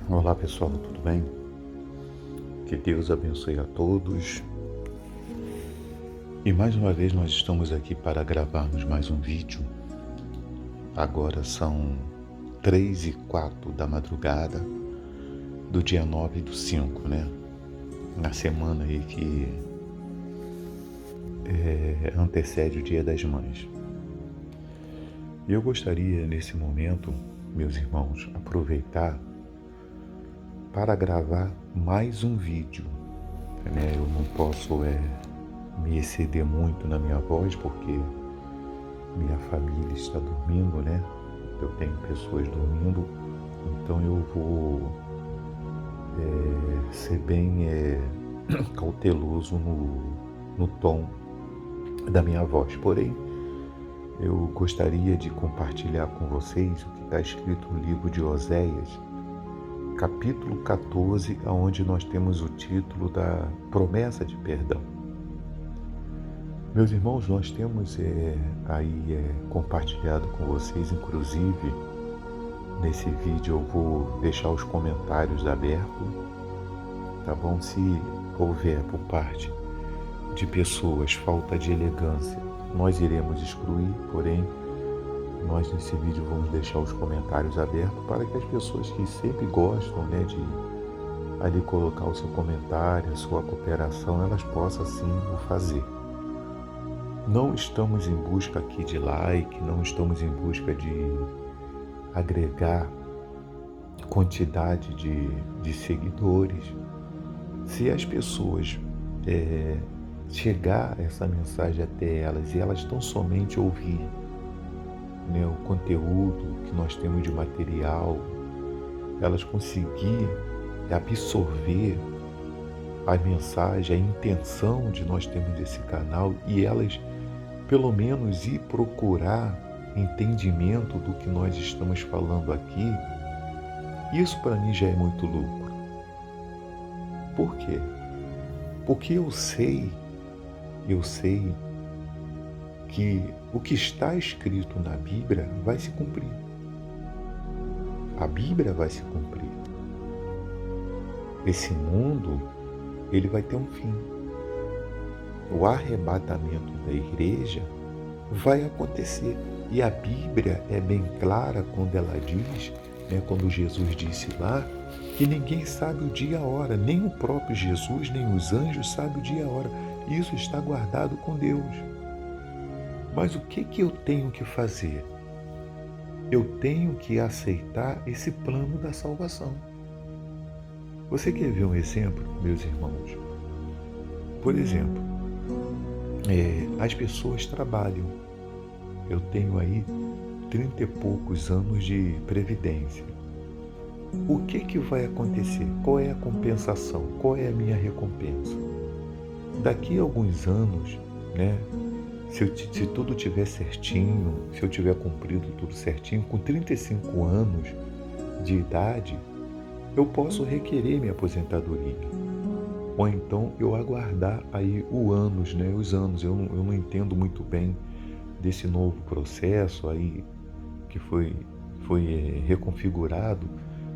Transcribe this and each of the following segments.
Olá pessoal, tudo bem? Que Deus abençoe a todos. E mais uma vez nós estamos aqui para gravarmos mais um vídeo. Agora são 3:04 da madrugada do dia 9/5, né? Na semana aí que antecede o Dia das Mães. E eu gostaria nesse momento, meus irmãos, aproveitar para gravar mais um vídeo, né? Eu não posso me exceder muito na minha voz porque minha família está dormindo, né? Eu tenho pessoas dormindo, então eu vou ser bem cauteloso no tom da minha voz. Porém, eu gostaria de compartilhar com vocês o que está escrito no livro de Oséias, capítulo 14, onde nós temos o título da promessa de perdão. Meus irmãos, nós temos compartilhado com vocês, inclusive, nesse vídeo eu vou deixar os comentários abertos, tá bom? Se houver por parte de pessoas falta de elegância, nós iremos excluir, porém, nós nesse vídeo vamos deixar os comentários abertos para que as pessoas que sempre gostam, né, de ali colocar o seu comentário, a sua cooperação, elas possam assim o fazer. Não estamos em busca aqui de like, não estamos em busca de agregar quantidade de seguidores. Se as pessoas chegar essa mensagem até elas e elas tão somente ouvir, né, o conteúdo que nós temos de material, elas conseguir absorver a mensagem, a intenção de nós termos esse canal e elas pelo menos ir procurar entendimento do que nós estamos falando aqui, isso para mim já é muito lucro. Por quê? Porque eu sei que o que está escrito na Bíblia vai se cumprir. A Bíblia vai se cumprir. Esse mundo, ele vai ter um fim. O arrebatamento da igreja vai acontecer. E a Bíblia é bem clara quando ela diz, né, quando Jesus disse lá, que ninguém sabe o dia e a hora, nem o próprio Jesus, nem os anjos sabem o dia e a hora. Isso está guardado com Deus. Mas o que eu tenho que fazer? Eu tenho que aceitar esse plano da salvação. Você quer ver um exemplo, meus irmãos? Por exemplo, as pessoas trabalham. Eu tenho aí 30 e poucos anos de previdência. O que vai acontecer? Qual é a compensação? Qual é a minha recompensa? Daqui a alguns anos, né? Se tudo estiver certinho, se eu tiver cumprido tudo certinho, com 35 anos de idade, eu posso requerer minha aposentadoria. Ou então eu aguardar aí os anos. Eu não entendo muito bem desse novo processo aí que foi reconfigurado,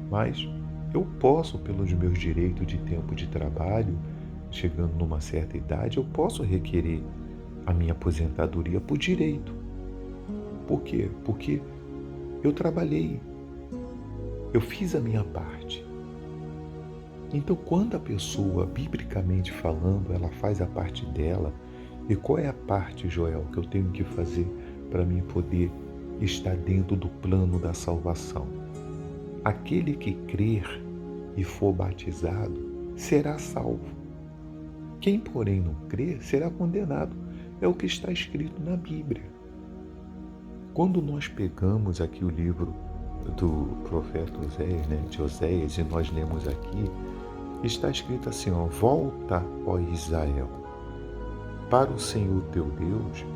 mas eu posso, pelos meus direitos de tempo de trabalho, chegando numa certa idade, eu posso requerer a minha aposentadoria por direito. Por quê? Porque eu trabalhei, eu fiz a minha parte. Então, quando a pessoa, biblicamente falando, ela faz a parte dela, e qual é a parte, Joel, que eu tenho que fazer para mim poder estar dentro do plano da salvação? Aquele que crer e for batizado será salvo. Quem, porém, não crer será condenado. É o que está escrito na Bíblia. Quando nós pegamos aqui o livro do profeta Oséias, né, de Oséias, e nós lemos aqui, está escrito assim, ó: volta, ó Israel, para o Senhor teu Deus,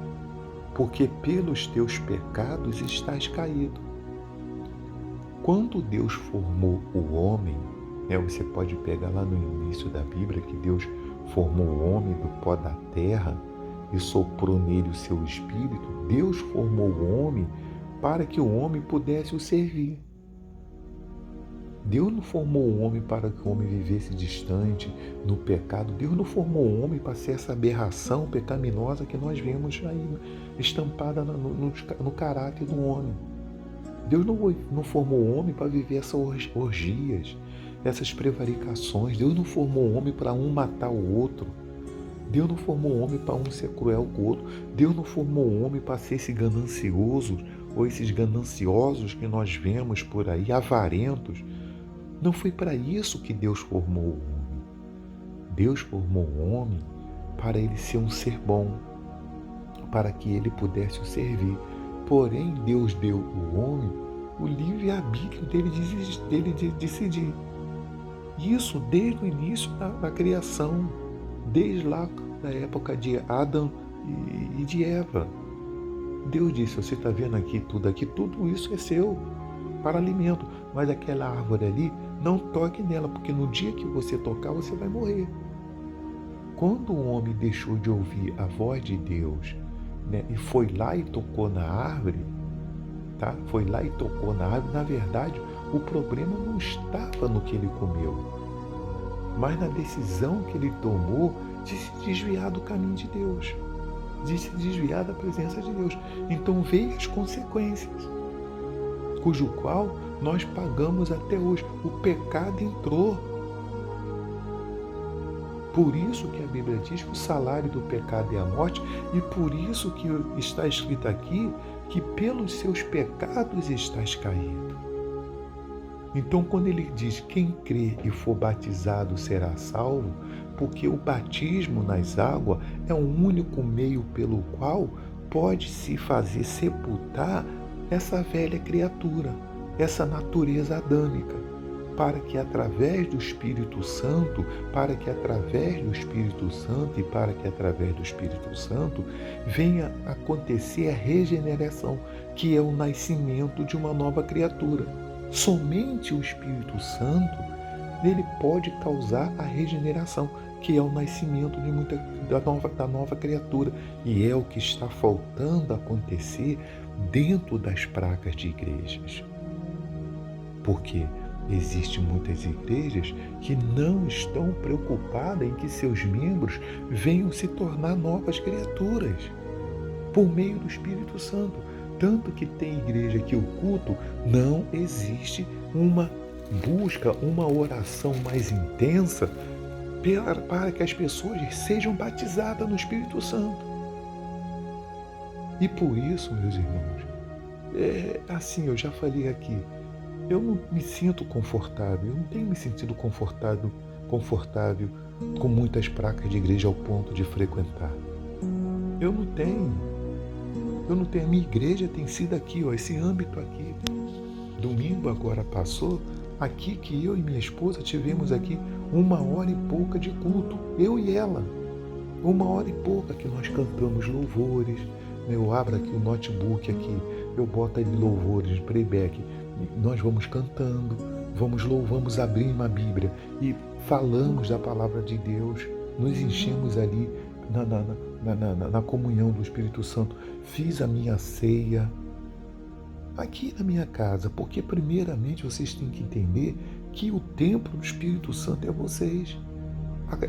porque pelos teus pecados estás caído. Quando Deus formou o homem, né, você pode pegar lá no início da Bíblia que Deus formou o homem do pó da terra e soprou nele o seu espírito. Deus formou o homem para que o homem pudesse o servir. Deus não formou o homem para que o homem vivesse distante no pecado. Deus não formou o homem para ser essa aberração pecaminosa que nós vemos aí estampada no caráter do homem. Deus não formou o homem para viver essas orgias, essas prevaricações. Deus não formou o homem para um matar o outro. Deus não formou o homem para um ser cruel com o outro. Deus não formou o homem para ser esse ganancioso ou esses gananciosos que nós vemos por aí, avarentos. Não foi para isso que Deus formou o homem. Deus formou o homem para ele ser um ser bom, para que ele pudesse o servir. Porém, Deus deu ao homem o livre-arbítrio dele de decidir. Isso desde o início da criação, desde lá da época de Adão e de Eva. Deus disse, você está vendo aqui, tudo isso é seu, para alimento. Mas aquela árvore ali, não toque nela, porque no dia que você tocar, você vai morrer. Quando o homem deixou de ouvir a voz de Deus, né, e foi lá e tocou na árvore, tá? Foi lá e tocou na árvore, na verdade, o problema não estava no que ele comeu, mas na decisão que ele tomou de se desviar do caminho de Deus, de se desviar da presença de Deus. Então veio as consequências, cujo qual nós pagamos até hoje. O pecado entrou. Por isso que a Bíblia diz que o salário do pecado é a morte, e por isso que está escrito aqui que pelos seus pecados estás caído. Então, quando ele diz quem crê e for batizado será salvo, porque o batismo nas águas é o único meio pelo qual pode se fazer sepultar essa velha criatura, essa natureza adâmica, para que através do Espírito Santo, venha acontecer a regeneração, que é o nascimento de uma nova criatura. Somente o Espírito Santo, ele pode causar a regeneração, que é o nascimento da nova criatura. E é o que está faltando acontecer dentro das placas de igrejas. Porque existem muitas igrejas que não estão preocupadas em que seus membros venham se tornar novas criaturas por meio do Espírito Santo. Tanto que tem igreja que o culto não existe uma busca, uma oração mais intensa para que as pessoas sejam batizadas no Espírito Santo. E por isso, meus irmãos, assim, eu já falei aqui, eu não me sinto confortável, eu não tenho me sentido confortável com muitas placas de igreja ao ponto de frequentar. Eu não tenho. A minha igreja tem sido aqui, esse âmbito aqui. Domingo agora passou, aqui que eu e minha esposa tivemos aqui 1h e pouca de culto, eu e ela. 1h e pouca que nós cantamos louvores, eu abro aqui o notebook aqui, eu boto aí louvores, playback, nós vamos cantando, vamos abrindo uma Bíblia e falamos da palavra de Deus, nos enchemos ali na comunhão do Espírito Santo. Fiz a minha ceia aqui na minha casa, porque primeiramente vocês têm que entender que o templo do Espírito Santo é vocês.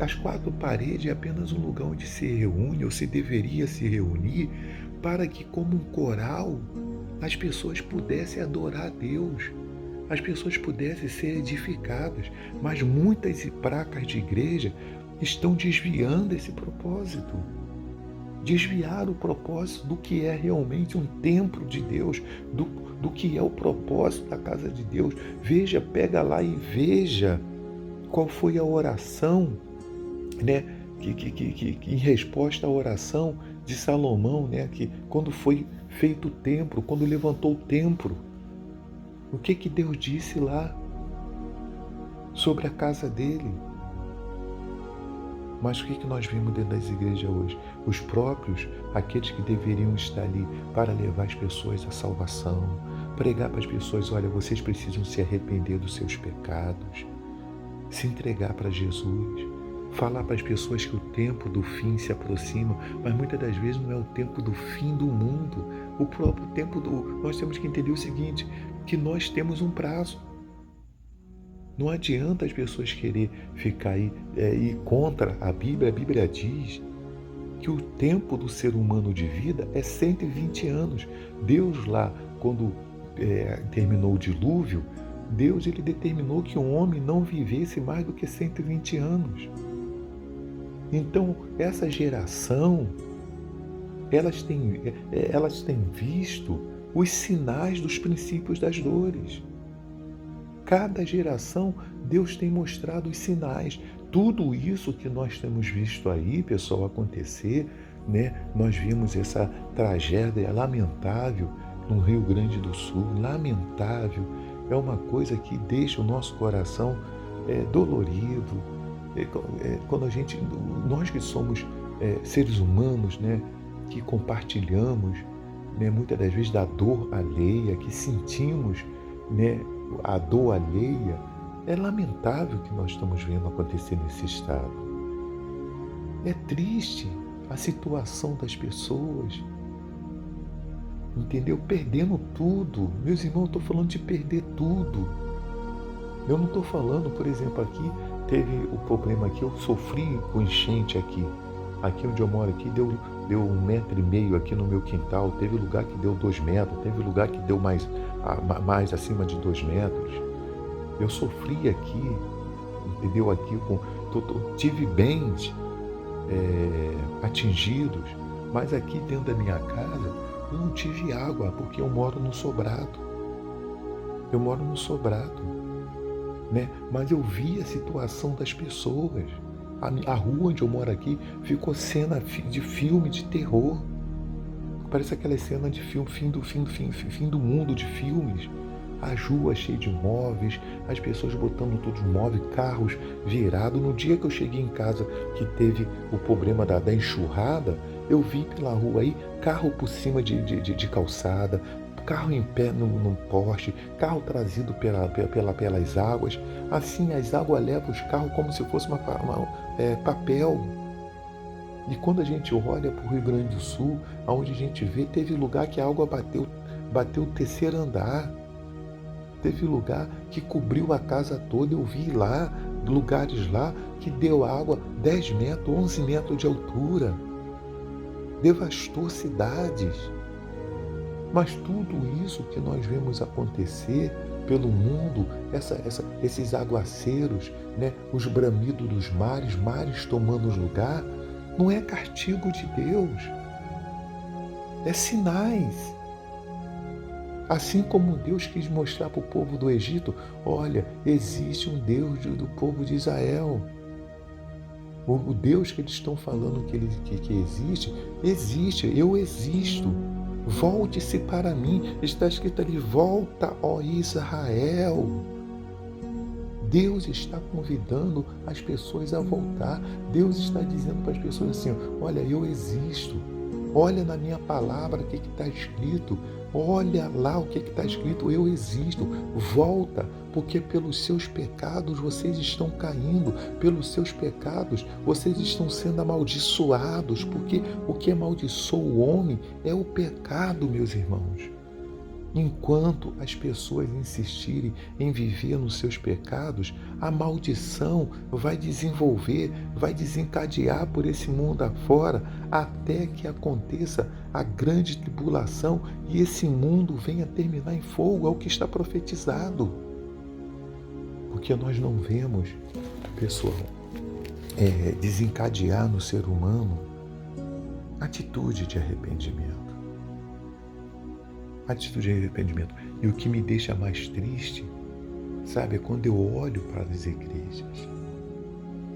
As 4 paredes é apenas um lugar onde se reúne, ou se deveria se reunir, para que, como um coral, as pessoas pudessem adorar a Deus, as pessoas pudessem ser edificadas. Mas muitas placas de igreja estão desviando esse propósito. Desviar o propósito do que é realmente um templo de Deus, do que é o propósito da casa de Deus. Veja, pega lá e veja qual foi a oração, né, que em resposta à oração de Salomão, né, que quando foi feito o templo, quando levantou o templo, o que Deus disse lá sobre a casa dele? Mas o que nós vimos dentro das igrejas hoje? Os próprios, aqueles que deveriam estar ali para levar as pessoas à salvação, pregar para as pessoas, olha, vocês precisam se arrepender dos seus pecados, se entregar para Jesus, falar para as pessoas que o tempo do fim se aproxima, mas muitas das vezes não é o tempo do fim do mundo, o próprio tempo nós temos que entender o seguinte, que nós temos um prazo. Não adianta as pessoas querer ficar aí ir contra a Bíblia. A Bíblia diz que o tempo do ser humano de vida é 120 anos. Deus lá, quando terminou o dilúvio, Deus ele determinou que o homem não vivesse mais do que 120 anos. Então, essa geração, elas têm visto os sinais dos princípios das dores. Cada geração, Deus tem mostrado os sinais. Tudo isso que nós temos visto aí, pessoal, acontecer, né? Nós vimos essa tragédia lamentável no Rio Grande do Sul, lamentável. É uma coisa que deixa o nosso coração dolorido. Quando nós que somos seres humanos, né? Que compartilhamos, né? Muitas das vezes da dor alheia, que sentimos, né? A dor alheia, é lamentável o que nós estamos vendo acontecer nesse estado. É triste a situação das pessoas, entendeu? Perdendo tudo. Meus irmãos, eu estou falando de perder tudo. Eu não estou falando, por exemplo, aqui teve o problema que eu sofri com enchente aqui. Aqui onde eu moro aqui deu 1,5 metro aqui no meu quintal. Teve lugar que deu 2 metros, teve lugar que deu mais acima de 2 metros. Eu sofri aqui, entendeu? Aqui tive bens atingidos, mas aqui dentro da minha casa eu não tive água, porque eu moro no sobrado. Eu moro no sobrado, né? Mas eu vi a situação das pessoas. A rua onde eu moro aqui ficou cena de filme de terror. Parece aquela cena de filme, fim do mundo de filmes. As ruas cheias de móveis, as pessoas botando todos os móveis, carros virados. No dia que eu cheguei em casa, que teve o problema da enxurrada, eu vi pela rua aí, carro por cima de calçada, carro em pé num poste, carro trazido pelas águas. Assim, as águas levam os carros como se fosse papel. E quando a gente olha para o Rio Grande do Sul, onde a gente vê, teve lugar que a água bateu o terceiro andar. Teve lugar que cobriu a casa toda. Eu vi lá, lugares lá, que deu água 10 metros, 11 metros de altura. Devastou cidades. Mas tudo isso que nós vemos acontecer pelo mundo, esses aguaceiros, né, os bramidos dos mares tomando lugar, não é castigo de Deus, é sinais. Assim como Deus quis mostrar para o povo do Egito, olha, existe um Deus do povo de Israel. O Deus que eles estão falando que existe, eu existo. Volte-se para mim. Está escrito ali, volta, ó Israel. Deus está convidando as pessoas a voltar. Deus está dizendo para as pessoas assim, olha, eu existo. Olha na minha palavra o que está escrito. Olha lá o que está escrito, eu existo. Volta, porque pelos seus pecados vocês estão caindo. Pelos seus pecados vocês estão sendo amaldiçoados. Porque o que amaldiçoa o homem é o pecado, meus irmãos. Enquanto as pessoas insistirem em viver nos seus pecados, a maldição vai desencadear por esse mundo afora, até que aconteça a grande tribulação e esse mundo venha terminar em fogo, é o que está profetizado. Porque nós não vemos, pessoal, desencadear no ser humano atitude de arrependimento. Atitude de arrependimento. E o que me deixa mais triste, sabe, é quando eu olho para as igrejas,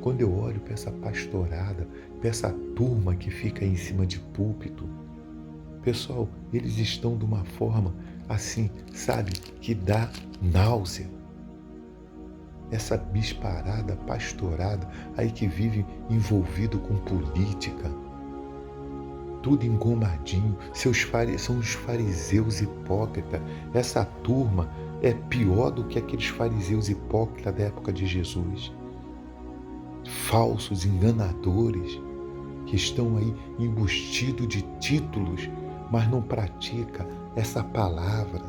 quando eu olho para essa pastorada, para essa turma que fica aí em cima de púlpito. Pessoal, eles estão de uma forma assim, sabe, que dá náusea. Essa bisparada, pastorada, aí que vive envolvido com política, tudo engomadinho, são os fariseus hipócritas. Essa turma é pior do que aqueles fariseus hipócritas da época de Jesus. Falsos, enganadores, que estão aí embustidos de títulos, mas não pratica essa palavra.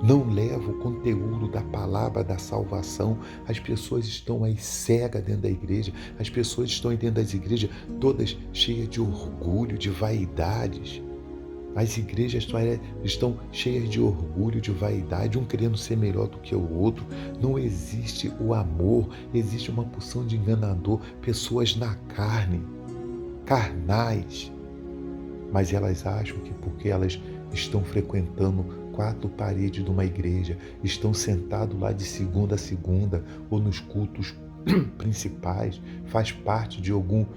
não leva o conteúdo da palavra da salvação. As pessoas estão aí cegas dentro da igreja, as pessoas estão aí dentro das igrejas todas cheias de orgulho, de vaidades. As igrejas estão cheias de orgulho, de vaidade, um querendo ser melhor do que o outro. Não existe o amor, existe uma porção de enganador, pessoas na carne, carnais. Mas elas acham que porque elas estão frequentando 4 paredes de uma igreja, estão sentados lá de segunda a segunda, ou nos cultos principais, faz parte de alguma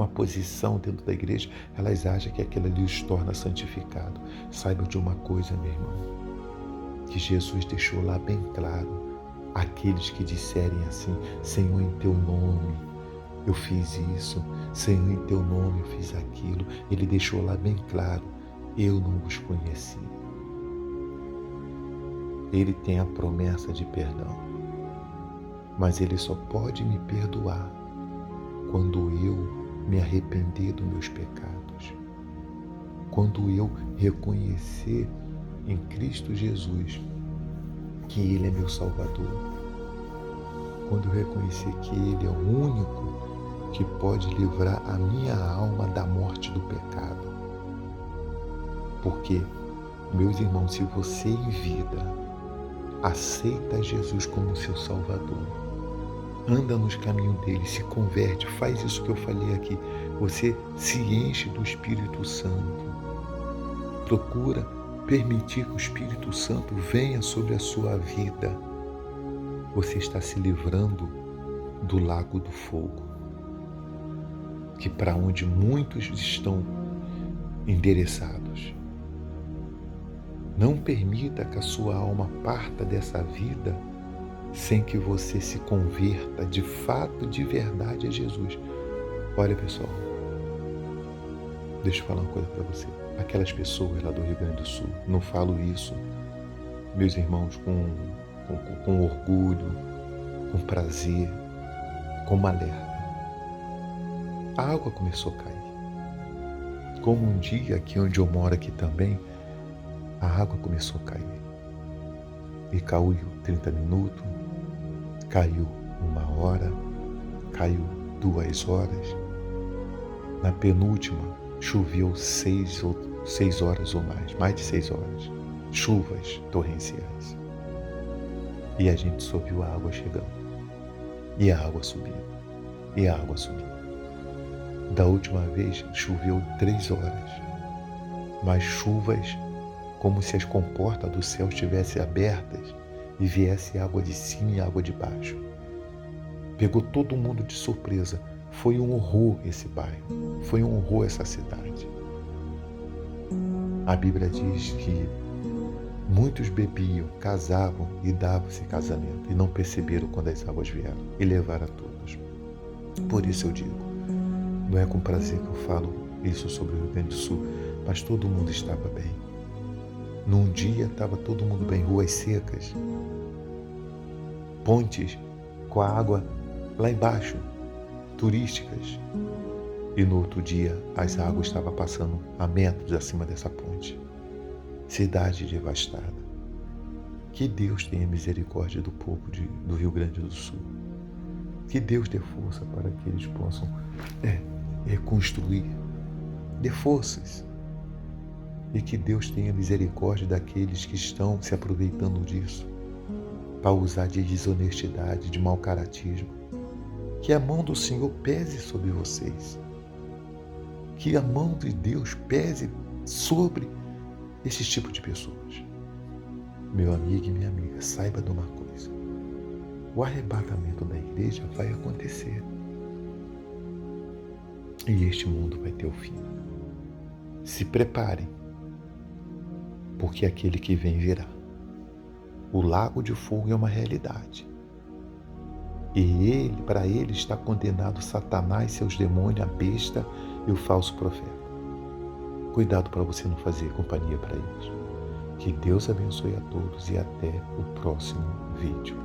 posição dentro da igreja, elas acham que aquilo ali os torna santificado. Saiba de uma coisa, meu irmão, que Jesus deixou lá bem claro: aqueles que disserem assim, Senhor, em teu nome eu fiz isso, Senhor, em teu nome eu fiz aquilo, ele deixou lá bem claro: eu não vos conheci. Ele tem a promessa de perdão, mas ele só pode me perdoar quando eu me arrepender dos meus pecados, quando eu reconhecer em Cristo Jesus que Ele é meu Salvador, quando eu reconhecer que Ele é o único que pode livrar a minha alma da morte do pecado. Porque, meus irmãos, se você em vida aceita Jesus como seu Salvador, anda nos caminhos dele, se converte, faz isso que eu falei aqui, você se enche do Espírito Santo, procura permitir que o Espírito Santo venha sobre a sua vida, você está se livrando do lago do fogo, que para onde muitos estão endereçados. Não permita que a sua alma parta dessa vida sem que você se converta de fato, de verdade a Jesus. Olha, pessoal, deixa eu falar uma coisa para você. Aquelas pessoas lá do Rio Grande do Sul, não falo isso, meus irmãos, com orgulho, com prazer, com alerta. A água começou a cair. Como um dia aqui onde eu moro aqui também, a água começou a cair. E caiu 30 minutos, caiu 1 hora, caiu 2 horas. Na penúltima, choveu 6 horas ou mais de 6 horas. Chuvas torrenciais. E a gente só viu a água chegando. E a água subindo. E a água subindo. Da última vez, choveu 3 horas. Mas chuvas como se as comportas do céu estivessem abertas e viesse água de cima e água de baixo. Pegou todo mundo de surpresa. Foi um horror esse bairro. Foi um horror essa cidade. A Bíblia diz que muitos bebiam, casavam e davam-se casamento e não perceberam quando as águas vieram e levaram a todos. Por isso eu digo, não é com prazer que eu falo isso sobre o Rio Grande do Sul, mas todo mundo estava bem. Num dia estava todo mundo bem, ruas secas, pontes com a água lá embaixo, turísticas. E no outro dia as águas estavam passando a metros acima dessa ponte. Cidade devastada. Que Deus tenha misericórdia do povo do Rio Grande do Sul. Que Deus dê força para que eles possam reconstruir. Dê forças. E que Deus tenha misericórdia daqueles que estão se aproveitando disso para usar de desonestidade, de mau caratismo. Que a mão do Senhor pese sobre vocês. Que a mão de Deus pese sobre esse tipo de pessoas. Meu amigo e minha amiga, saiba de uma coisa. O arrebatamento da igreja vai acontecer. E este mundo vai ter o fim. Se preparem, porque aquele que vem virá. O lago de fogo é uma realidade. E para ele está condenado Satanás, seus demônios, a besta e o falso profeta. Cuidado para você não fazer companhia para eles. Que Deus abençoe a todos e até o próximo vídeo.